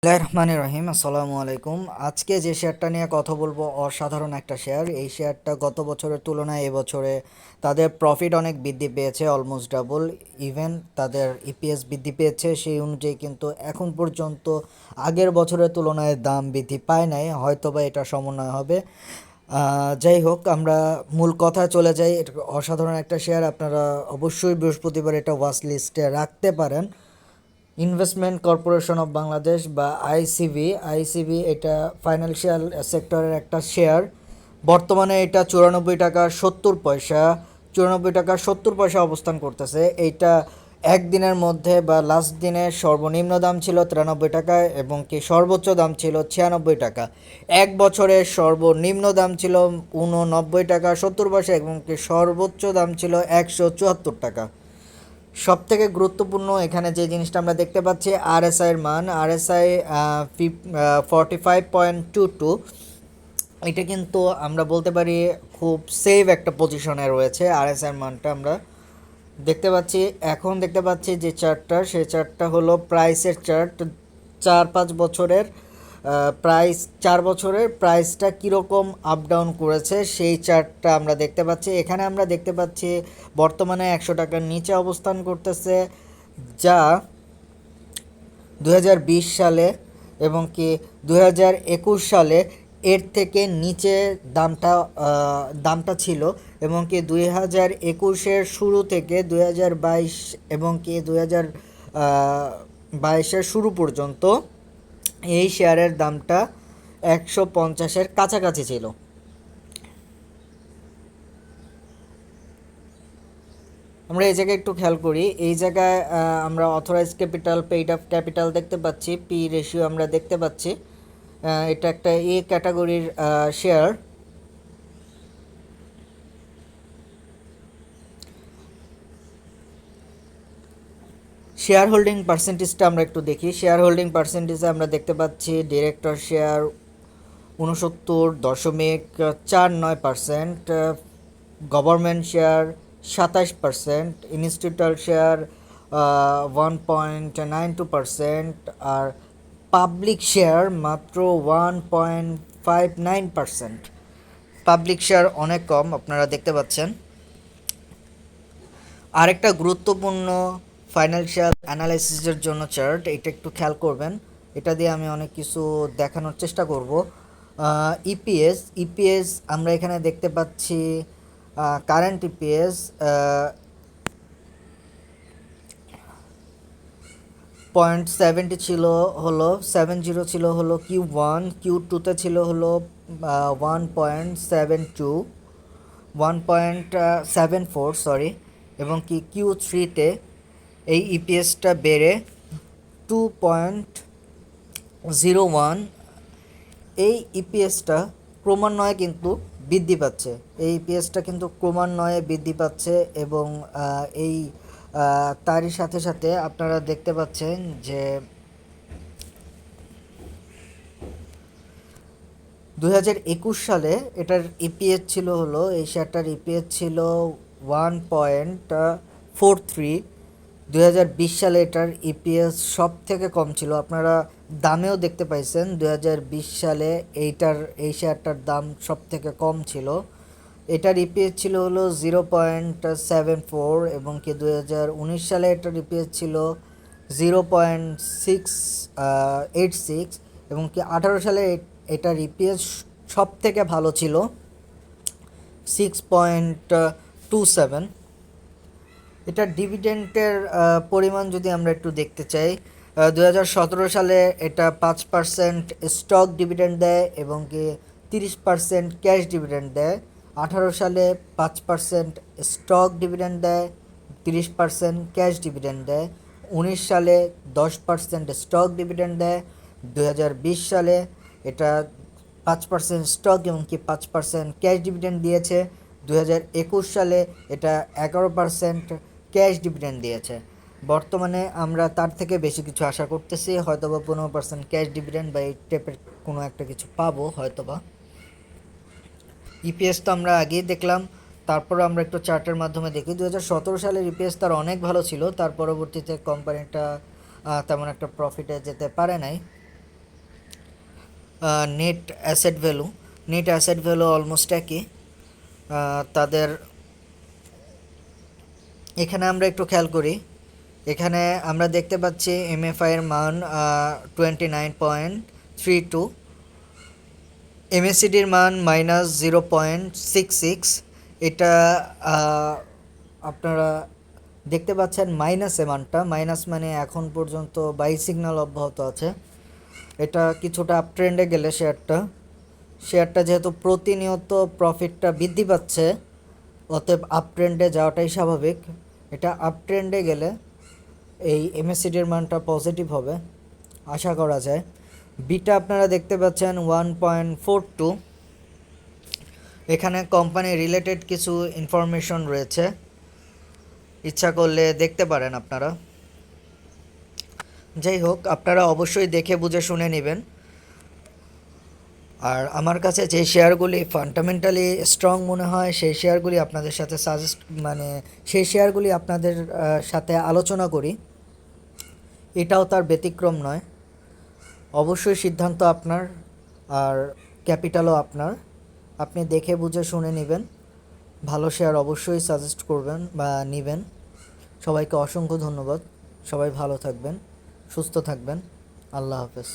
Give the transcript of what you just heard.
রহমানির রহিম, আসসালামু আলাইকুম। আজকে যে শেয়ারটা নিয়ে কথা বলবো অসাধারণ একটা শেয়ার। এই শেয়ারটা গত বছরের তুলনায় এবছরে তাদের প্রফিট অনেক বৃদ্ধি পেয়েছে, অলমোস্ট ডাবল। ইভেন তাদের ইপিএস বৃদ্ধি পেয়েছে, সেই অনুযায়ী কিন্তু এখন পর্যন্ত আগের বছরের তুলনায় দাম বৃদ্ধি পায় নাই, হয়তোবা এটা সমন্বয় হবে। যাই হোক, আমরা মূল কথায় চলে যাই। এটা অসাধারণ একটা শেয়ার, আপনারা অবশ্যই বৃহস্পতিবার এটা ওয়াচ লিস্টে রাখতে পারেন। ইনভেস্টমেন্ট কর্পোরেশন অফ বাংলাদেশ বা আইসিবি এটা ফাইন্যান্সিয়াল সেক্টরের একটা শেয়ার। বর্তমানে এটা 94 টাকা 70 পয়সা অবস্থান করতেছে। এইটা একদিনের মধ্যে বা লাস্ট দিনে সর্বনিম্ন দাম ছিল 93 টাকা এবং কি সর্বোচ্চ দাম ছিল 96 টাকা। এক বছরের সর্বনিম্ন দাম ছিল 89 টাকা 70 পয়সা এবং কি সর্বোচ্চ দাম ছিল 174 টাকা। সবথেকে গুরুত্বপূর্ণ এখানে যে জিনিসটা আমরা দেখতে পাচ্ছি, আরএসআইয়ের মান। আরএসআই 45.22। এটা কিন্তু আমরা বলতে পারি খুব সেফ একটা পজিশনে রয়েছে। আরএসআইয়ের মানটা আমরা দেখতে পাচ্ছি। এখন দেখতে পাচ্ছি যে চার্টটা, সেই চার্টটা হলো প্রাইসের চার্ট। 4-5 বছরের প্রাইস, 4 বছরের প্রাইসটা কীরকম আপ ডাউন করেছে সেই চার্টটা আমরা দেখতে পাচ্ছি। এখানে আমরা দেখতে পাচ্ছি বর্তমানে 100 টাকার নিচে অবস্থান করতেছে, যা 2020 সালে এবং কি 2021 সালে এর থেকে নিচে দামটা ছিল। এবং কি 2021-এর শুরু থেকে 2022 এবং কি 2022-এর শুরু পর্যন্ত এই শেয়ারের দামটা 150-এর কাছাকাছি ছিল। আমরা এই জায়গায় একটু খেয়াল করি। এই জায়গায় আমরা authorize capital, paid up capital দেখতে পাচ্ছি, পি রেশিও আমরা দেখতে পাচ্ছি। এটা একটা এ ক্যাটাগরির শেয়ার। শেয়ার হোল্ডিং পার্সেন্টেজটা আমরা একটু দেখি। শেয়ার হোল্ডিং পার্সেন্টেজে আমরা দেখতে পাচ্ছি director share 69.49%, government share 27%, institutional share 1.92%, আর পাবলিক শেয়ার মাত্র 1.59%। পাবলিক শেয়ার অনেক কম, আপনারা দেখতে পাচ্ছেন। আরেকটা গুরুত্বপূর্ণ ফাইন্যান্সিয়াল অ্যানালাইসিসের জন্য চার্ট, এটা একটু খেয়াল করবেন। এটা দিয়ে আমি অনেক কিছু দেখানোর চেষ্টা করব। ইপিএস আমরা এখানে দেখতে পাচ্ছি। কারেন্ট ইপিএস 0.70 ছিল, হলো 70 ছিল হলো Q1, Q2-তে ছিল হলো 1.72, 1.74 সরি, এবং কি Q3-তে এই ইপিএসটা বেড়ে 2.01। এই ইপিএসটা ক্রমান্বয়ে কিন্তু বৃদ্ধি পাচ্ছে। এই ইপিএসটা কিন্তু ক্রমান্বয়ে বৃদ্ধি পাচ্ছে এবং এই তারই সাথে সাথে আপনারা দেখতে পাচ্ছেন যে 2021 সালে এটার ইপিএস ছিল হলো, এই শেয়ারটার ইপিএস ছিল 1.43। 2020 সালে এটার ইপিএস সব থেকে কম ছিল, আপনারা দামেও দেখতে পাইছেন। 2020 সালে এই শেয়ারটার দাম সব থেকে কম ছিল। এটার ইপিএস ছিল হলো 0.74 এবং কি 2019 সালে এটার ইপিএস ছিল 0.686 এবং কি 18 সালে এটার ইপিএস সব থেকে ভালো ছিল 6.27। এটার ডিভিডেন্টের পরিমাণ যদি আমরা একটু দেখতে চাই, 2017 সালে এটা 5% স্টক ডিভিডেন্ড দেয় এবং কি 30% ক্যাশ ডিভিডেন্ড দেয়। 18 সালে 5% স্টক ডিভিডেন্ড দেয়, 30% ক্যাশ ডিভিডেন্ড দেয়। 19 সালে 10% স্টক ডিভিডেন্ড দেয়। 2020 সালে এটা 5% স্টক এবং কি 5% ক্যাশ ডিভিডেন্ড দিয়েছে। 2021 সালে এটা 11% ক্যাশ ডিভিডেন্ড দিয়েছে। বর্তমানে আমরা তার থেকে বেশি কিছু আশা করতেছি, হয়তোবা 15% ক্যাশ ডিভিডেন্ড বা এই টাইপের কোনো একটা কিছু পাবো হয়তোবা। ইপিএস তো আমরা আগেই দেখলাম, তারপরে আমরা একটু চার্টের মাধ্যমে দেখি। 2017 সালের ইপিএস তার অনেক ভালো ছিল, তার পরবর্তীতে কোম্পানিটা তেমন একটা প্রফিটে যেতে পারে নাই। নেট অ্যাসেট ভ্যালু অলমোস্ট একই। তাদের এখানে আমরা একটু খেয়াল করি, এখানে আমরা দেখতে পাচ্ছি এমএফআই এর মান 29.32, এমএসিডির মান -0.66। এটা আপনারা দেখতে পাচ্ছেন মাইনাসে মানটা, মাইনাস মানে এখন পর্যন্ত বাই সিগন্যাল অব্যাহত আছে। এটা কিছুটা আপ ট্রেন্ডে গেলে শেয়ারটা যেহেতু প্রতিনিয়ত প্রফিটটা বৃদ্ধি পাচ্ছে, অতএব আপ ট্রেন্ডে যাওয়াটাই স্বাভাবিক। এটা আপ ট্রেন্ডে গেলে এই এমএসিডির মানটা পজিটিভ হবে আশা করা যায়। বিটা আপনারা দেখতে পাচ্ছেন 1.42। এখানে কোম্পানি রিলেটেড কিছু ইনফরমেশন রয়েছে, ইচ্ছা করলে দেখতে পারেন আপনারা। যাই হোক, আপনারা অবশ্যই দেখে বুঝে শুনে নেবেন। আর আমার কাছে যে শেয়ারগুলি ফান্ডামেন্টালি স্ট্রং মনে হয় সেই শেয়ারগুলি আপনাদের সাথে সেই শেয়ারগুলি আপনাদের সাথে আলোচনা করি। এটাও তার ব্যতিক্রম নয়। অবশ্যই সিদ্ধান্ত আপনার, আর ক্যাপিটালও আপনার। আপনি দেখে বুঝে শুনে নেবেন, ভালো শেয়ার অবশ্যই সাজেস্ট করবেন বা নেবেন। সবাইকে অসংখ্য ধন্যবাদ। সবাই ভালো থাকবেন, সুস্থ থাকবেন। আল্লাহ হাফেজ।